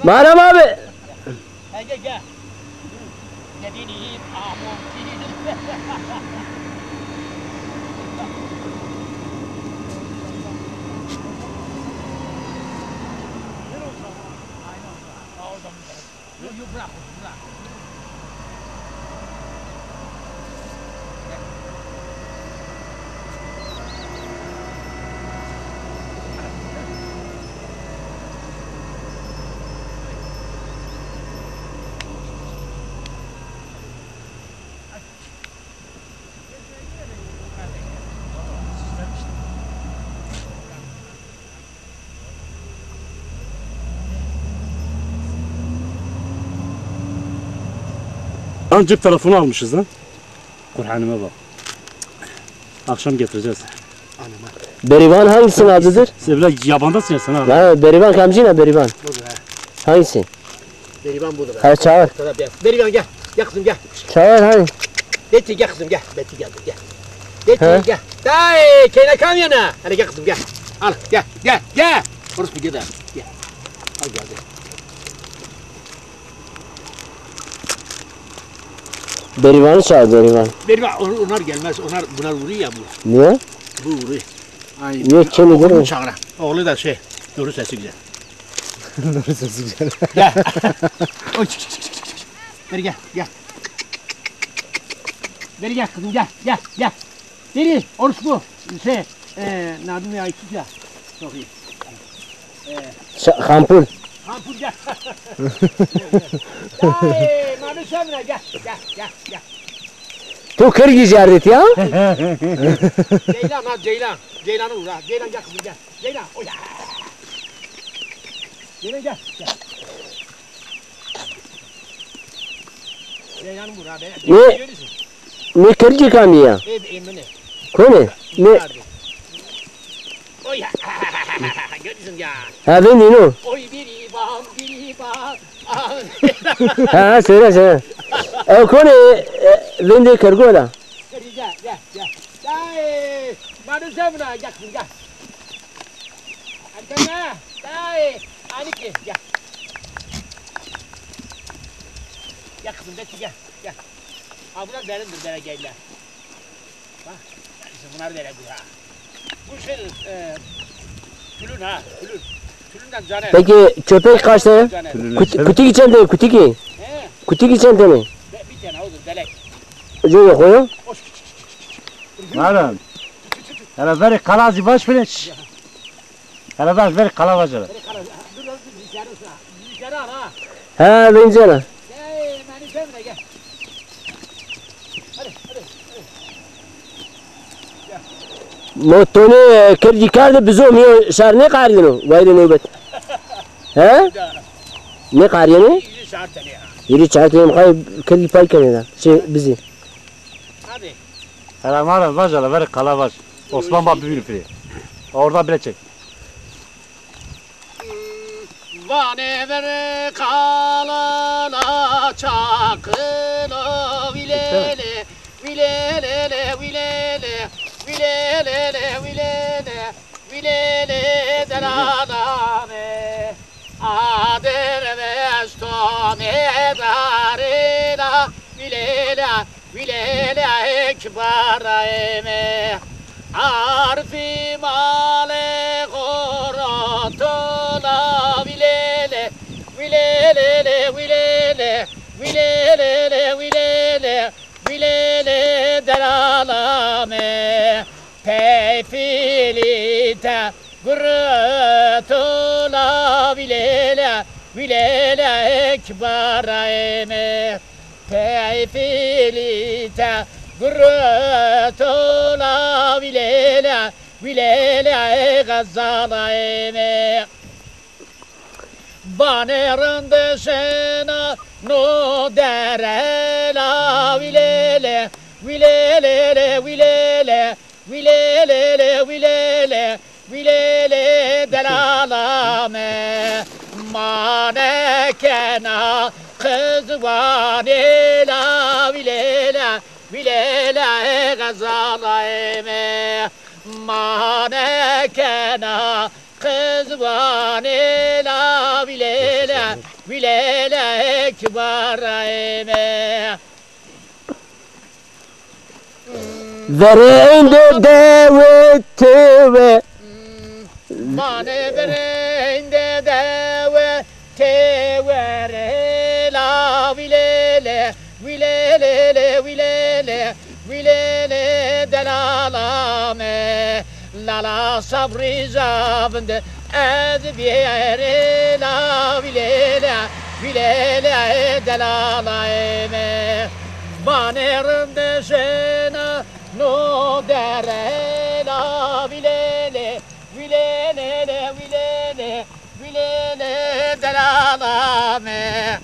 Muharrem abi. Gel. Dediğini yiyip amon bırak. Lan cep telefonu almışız lan. Kur'an'ıma bak. Akşam getireceğiz. Berivan hangisinin adıdır? Sen bile yabandasın ya sen abi. Ha, Berivan kamcı ne Berivan? Budur ha. Hangisi? Berivan budur ha. Ha çağır. Berivan gel. Gel kızım gel. Çağır hani. Beti gel kızım gel. Beti gel. Beti He? gel. Dayı kayna kamyona. Hadi gel kızım gel. Al gel. Orası bir gider. Gel. Al geldi. Berivan'ı çağır Berivan. Berivan onlar gelmez. Bunlar vuruyor ya bu. Niye? Bu vuruyor. Ay. Niye kemidir Oğlunu o? çağıra. Oğlu da şey. Doğru sesi güzel. Doğru sesi güzel. Gel. Oy çık. Beri gel. Beri gel kızım gel. Beri oruç bu. Şey. Nadim ya iki ya. Çok iyi. Kampul. Kampur gel. Ay, Manu Semra gel. Tu Kırgız yerdet ya. Ceylan ha Ceylan. Ceylan'ı vur ha. Ceylan gel kızım gel. Ceylan. Oya. Ceylan gel. Ceylan'ı vur ha. Ne? Ne Kırgız kanı ya? Emine. Kone? Ne? Oya. Görüyorsun ya. Ha ben dino. Oy biri bam. Ha söyle. O kone ben de Kırgız'a. Gel. Dai. Manu Semra gel kızım gel. Arkana. Dai. Aniki gel. Gel kızım gel. Ha bunlar benimdir bana geldiler. Bak. Bunlar böyle bu ha. Bu şey külün ha. Külünden caner. Peki köpek kaçta? Kutu geçen de kutu ki. He. Kutu geçen de mi? Bir tane odur delek. Öyle koyuyor. Madem. Hele veri kalazı baş bile. Hele veri kalavacalı. Dur dışarı al ha. Ha bence la. Gel beni sevme gel. Hadi. Motoni Kırgız kardı bizim yo şar ne kardın vaydı nöbet. He? Ne kardın? İyi şartını ya. Yürü çağırtayım kay Kırgız pay kenara. Şey bizi. Hadi. Hele madem vacalı veri kalavac. Osman Baba bir fili. Orada bile çek. Vane ver kalana çakıla vilele delalame adere vestome darina vilele ekbaraime arfi male gorotona vilele delalame peyfilite gurutula vilele ekbaraime peyfilite gurutula vilele gazalayime banerın dışına no derela vilele delalame manekena kız vanela vilele gazalayime manekena kız bane la bilele bilele kibarayme Verinde deveti ve Mane verinde deve tevere la bilele bilele bilele bilele delalame la la sabri zavinde ezbiyere la bilele bilele delalame banerinde sena no dere la bilele bilele bilele bilele delalame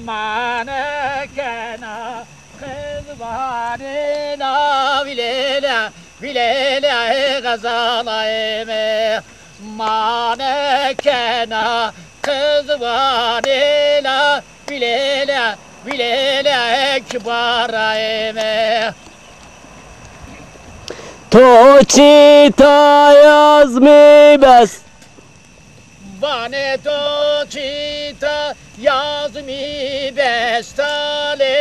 manekena kızbane la bilele bilele gazalayme manekena kızbane la bilele bilele kibarayme Toçita yazmi bes Vane toçita yazmi bestale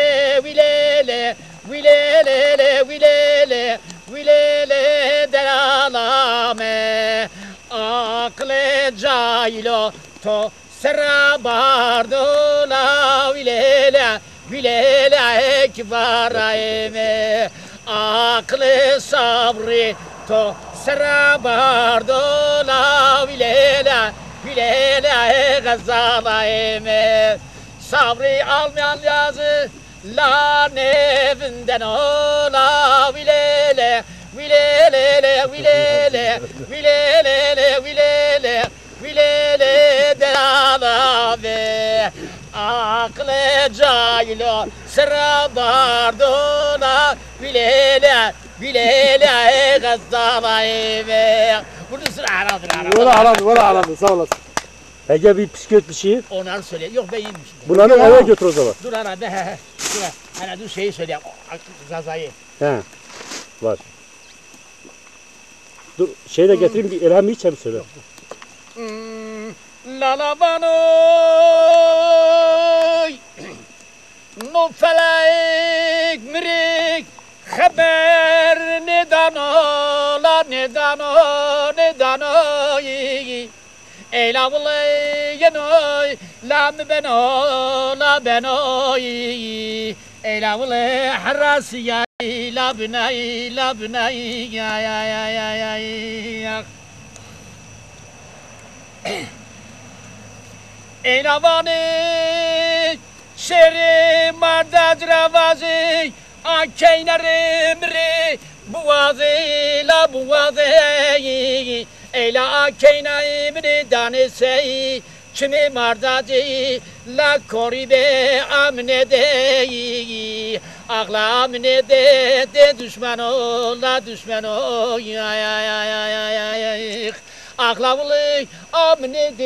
vilele vilele vilele vilele delalame akle caylo to serabardo la vilele vilele kibarayme akle sabri to serabardo la vilele vilele gazalayme sabri almayan yazı la nevinden o la vilele vilele vilele vilele vilele vilele delave akle caylo serabardo la vilele bilele gazalayme bunu sıra aradır Valla aradı sağ olasın. Ege bir psikiyot bir şey. onları söyle yok ben iyiyim şimdi Bunları eve götür o zaman. dur ara be dur hala dur şeyi söyle Zaza'yı He. Var. Dur şeyi de getireyim bir elhamı hiç hem söyle. La la banoy no felek mirik haber ne dano la ne dano ne dano Ela vlay yenoy la beno la benoy Ela vlay harasiya la binay ya ya Elavani şeri mardad ravazi akeynerimri buvazi la buvazi Ela akeynerimri danesey kimi mardazi la koribe amnede Ağla amnede de düşmano la düşmano ya Aklavlı amne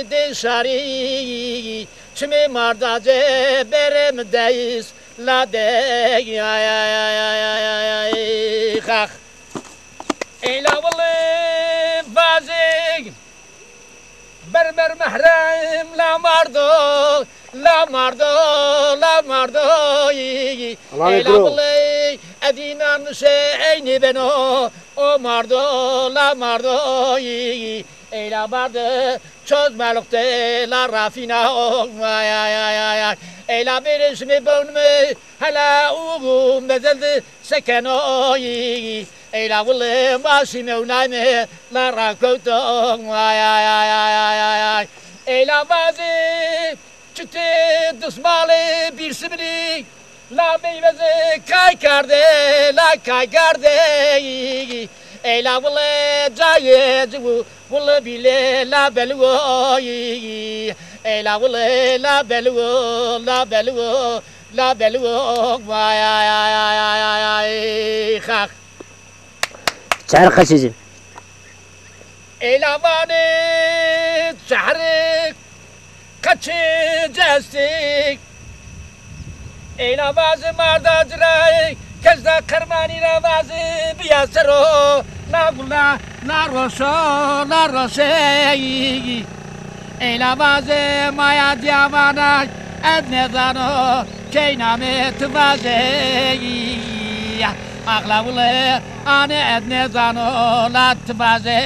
de şari Çimi mardace beremdeyiz la de Kak Eylavlı vazik Berber mehrem la mardo La mardo la mardo Eylavlı edinan şeyni beno O mardo la mardo Eyla bardı çözmelukte la rafina Eyla bir ismi bölümü hala uğum bezeldi seken Eyla vılı başı mevnayme la rakoto Eyla bazı çıtı dısmalı bir simri La meyvezi kaykarde la kaykarde Eyla vılı cayeci vılı bile la beluo Eyla vılı la beluo la beluo la beluo Vay ay ay ay ay ay ay Kak Çağır kaçıcı. Eyla vani çağırık kaçıcıstık Eyla bazı mardacıray Kezda kırmani ravazı biyasero la roşe Eyla bazı maya diyamana edne zano keyname tıvaze Ağlavule ane edne zano la tıvaze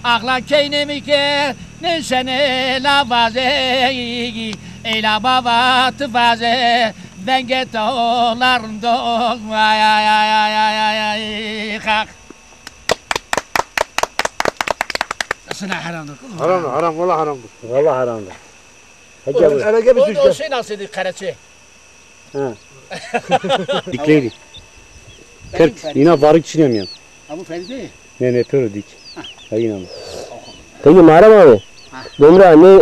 Ağla keynemi ke neşene la vaze Eyla baba tıvaze ben get oğlarım doğum kalk Sana haramdır. Haram valla haramdır. Valla haramdır. Hadi Oğlum gel. erege bir O sürü. şey nasıldı karaçı? Dikleydi. Kırk. Yine varık çiğnemiyorum. Ha bu Ferdi. Ne yapıyor dik. Ha yine mi? Peki Muharrem abi. Domra ne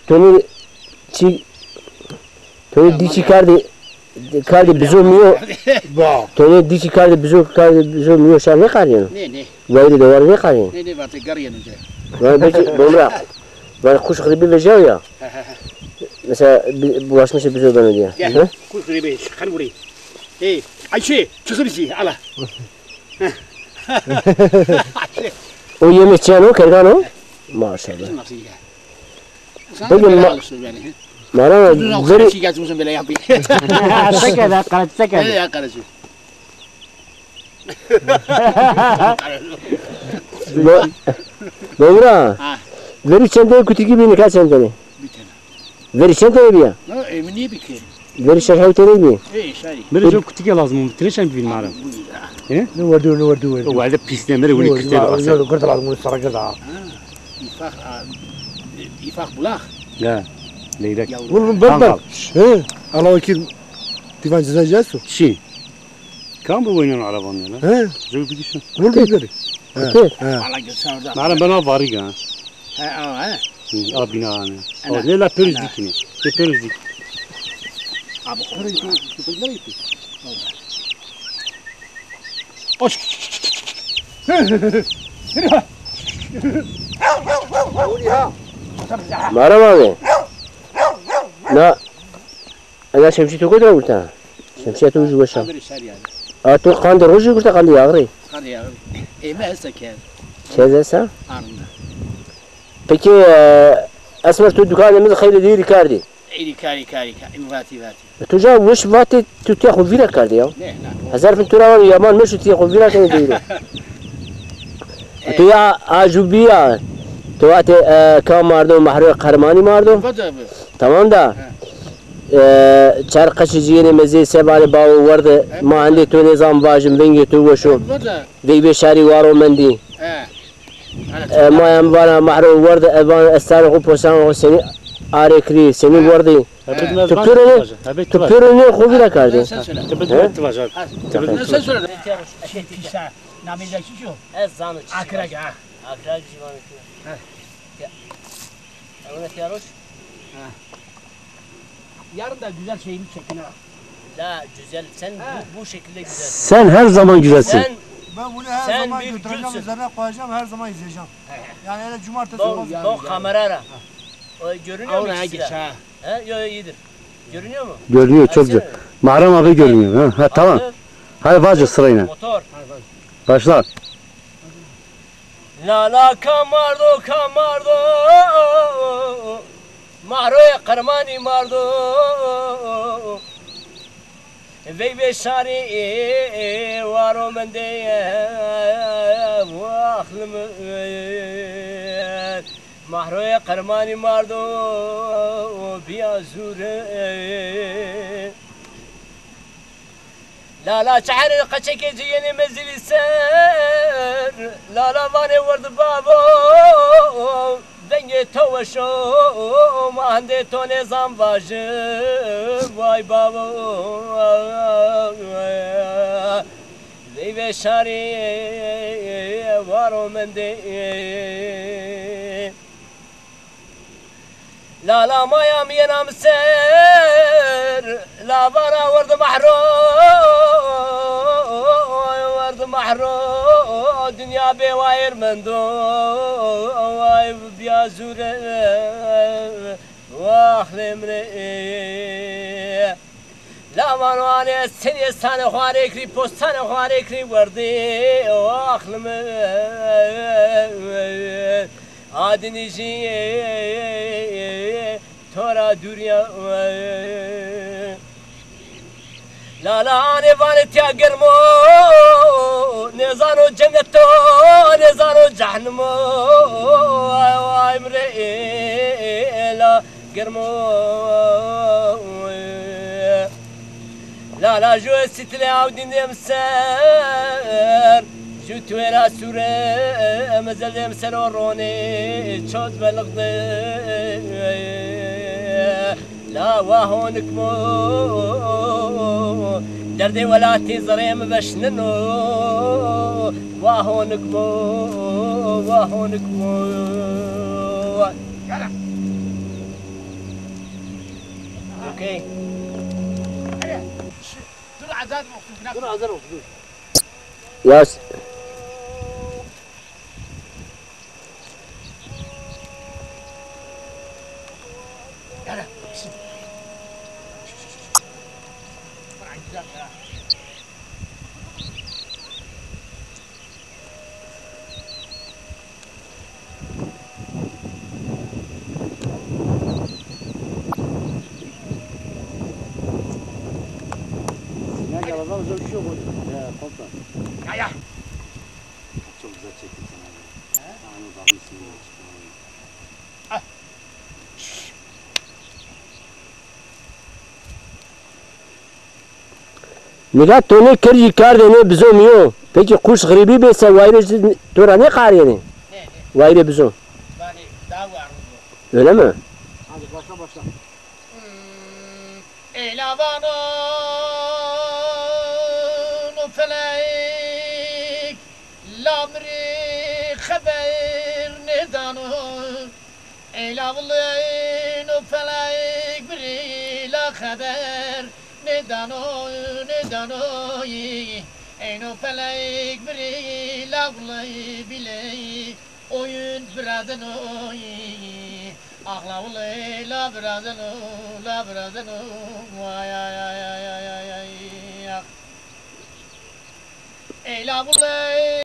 tonu dici kardi bizumio. Tonu dici kardi bizumio şer ne kardiyor? Ne? Vayri de var ne kardiyor? Ne var te garıyan önce. Yani belki Domra ben kuş gribi vereceğim ya. Mesela bulaşmışsa bize ben diye. Gel. Kuş gribi. Kan burayı. Hey, Ayşe, çıksın bizi. Ala. O yemekçiyen o kergan o. Maşallah. Nasıl ya? Sen Peki, böyle alıştır beni. Muharrem Uzun abi karaçı gelsin böyle yapayım. Sekede, kaç Ne sekede. ya karaçı? Domra. Ha. Veri çenteye kutiki bini kaç çenteni? Bir tane. Veri çenteye bir ya. Ne emin niye bir ki? Veri şerhavteni bir. Hey şey. Böyle çok kutuya lazım. Tireşen bir film aram. Bu ya. Ne vardı. O halde pislemleri bunu kütleri asar. Yok kırdılar bunu sarı kırdı. İfak bulak. Ya. Leylek. Yavru. Bunu ben Kangal. He. Allah o ki divan çizeceğiz. Şi. Kan bu oynayan arabanın ya lan. He. Çok bir düşün. Bunu bekleri. Kutu. He. Allah götürsün orada. Naran ben al varık ha. He ha. Al bina hani. Ana. O ne la pörüzdik yine. Ne pörüzdik. Abi kırı köpekler gitti. Hoş. Muharrem abi. Na. Ana şemsi toku da urta. Şemsi toku juvaşa. Haberi şer yani. Atu kandı roju kurta kandı yağrı. Hadi ya. Emezse ki Çezesa. anında. Peki esmer tu dükkanımız hayli değil kardi. İyi kari. İmvati. Tuja wish vati tu tiyahu vira kardi ya. Ne lan? Hazar fin tura var yaman meşu tiyahu vira kani değil. Tu ya ajubiya. Tu ate kam mardo mahru qarmani mardo. Bu da bu. Tamam da. Çarqaşı ciyene mezi sebali bavu vardı. Ma andi tu nizam vajim vengi tu goşu. Bu da. Ve beşari varo mendi. He. ما يم بانا محروم ورد أبان استارق وبوسان وسني آريكري سني وردي تبترني خوبي لا كاردي Sen söyle. Tepede var abi. Ne sen söyle. Şey pisa. Namildeki şu. Ez zanı Akra ha. Akra civanı Ha. Ona tiyaroş Yarın da güzel şeyimi çekin ha. La güzel sen bu şekilde güzel. Sen her zaman güzelsin. Sen Ben bunu her Sen zaman bir götüreceğim gülsün. üzerine koyacağım her zaman izleyeceğim. Yani öyle cumartesi do olmaz. do kamerara. O görünüyor mu? Oraya ikisi geç de? ha. He yo iyidir. Görünüyor mu? Görünüyor çok güzel. Muharrem abi görünüyor. Ha tamam. Hazır. Hadi başla sırayla. Motor. Başla. La kamardo Mahroya karmani mardo Ve şari varo mende aklım Mahroya karmani mardo biyazure La çare kaçeke ciyeni mezili ser La vane vardı babo Denge tovaşo Mahande to ne zambajı Vay babo Ve şari varo mende La mayam yenam ser La vara vardı mahro Vardı mahro Dünya bevayir mendo Vay biyazure Vah lemre La وانوانه سنی سان خواره کری پستان خواره کری وردی و آخلم آدنیجی تورا دوریا لالا آنه وانتیا گرمو نزانو جنتو نزانو جهنمو وای مرئیلا گرمو لا جو ستلي عودين مسار جو تويرا سورة مازال مسار وروني تشوز بلغد لا وهونك مو دردي ولا تزريم باش ننو وهونك مو وهونك مو اوكي عزاد مخصوص Dur hazır ol dur. ياس يلا Ya yalan bir şey yok orada. Ya kompa. يا Çok güzel çektin sen abi. Anı bakmışsın. نگاه تو نه کردی کار نه بزوم یو پکی خوش غریبی بیسه وایره تو را نه قاری نه وایره بزوم بالي داوع öyle mi? Hadi başla başla. إلافانون وفلايك لامري خبر ندانو إلافلين وفلايك بري لا خبر ندانو ندانو إنو فلايك بري لا بلي بلي oyun biradano ahla vay la biradano vay ay ay ay ay ay ay ey la vay